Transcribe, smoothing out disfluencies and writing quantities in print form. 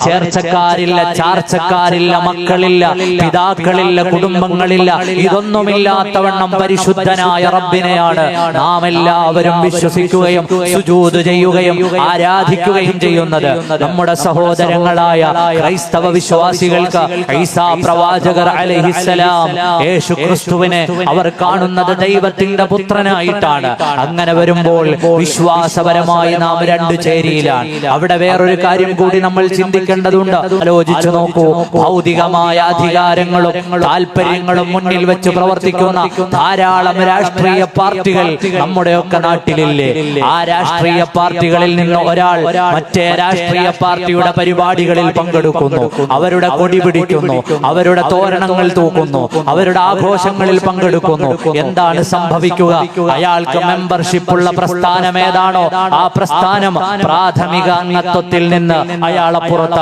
ചേർച്ചക്കാരില്ല, ചാർച്ചക്കാരില്ല, മക്കളില്ല, പിതാക്കളില്ല, കുടുംബങ്ങളില്ല. ഇതൊന്നുമില്ലാത്തവണ്ണം പരിശുദ്ധനായ റബ്ബിനെയാണ് നാം എല്ലാവരും വിശ്വസിക്കുകയും സുജൂദ് ചെയ്യുകയും ആരാധിക്കുകയും ചെയ്യുന്നത്. നമ്മുടെ സഹോദരങ്ങളായ ക്രൈസ്തവ വിശ്വാസികൾക്ക് ഈസാ പ്രവാചകർ അലൈഹിസ്സലാം യേശു ക്രിസ്തുവിനെ അവർ കാണുന്നത് ദൈവത്തിന്റെ പുത്രനായിട്ടാണ്. അങ്ങനെ വരുമ്പോൾ വിശ്വാസപരമായി നാം രണ്ടു ചേരിയിലാണ്. അവിടെ വേറൊരു കാര്യം കൂടി നമ്മൾ ചിന്തിക്കേണ്ടതുണ്ട്. ആലോചിച്ചു നോക്കൂ, ഭൗതികമായ അധികാരങ്ങളും താല്പര്യങ്ങളും മുന്നിൽ വെച്ച് പ്രവർത്തിക്കുന്ന ധാരാളം രാഷ്ട്രീയ പാർട്ടികൾ നമ്മുടെയൊക്കെ നാട്ടിലില്ലേ? ആ രാഷ്ട്രീയ പാർട്ടികളിൽ നിന്ന് ഒരാൾ മറ്റേ രാഷ്ട്രീയ പാർട്ടിയുടെ പരിപാടികളിൽ പങ്കെടുക്കുന്നു, അവരുടെ കൊടി പിടിക്കുന്നു, അവരുടെ തോരണങ്ങൾ തൂക്കുന്നു, അവരുടെ ആഘോഷങ്ങളിൽ പങ്കെടുക്കുന്നു. എന്താണ് സംഭവിക്കുക? അയാൾക്ക് മെമ്പർഷിപ്പ് ഉള്ള പ്രസ്ഥാനം ഏതാണോ ആ പ്രസ്ഥാനം പ്രാഥമിക അംഗത്വത്തിൽ നിന്ന് അയാളെ പുറത്താക്കും.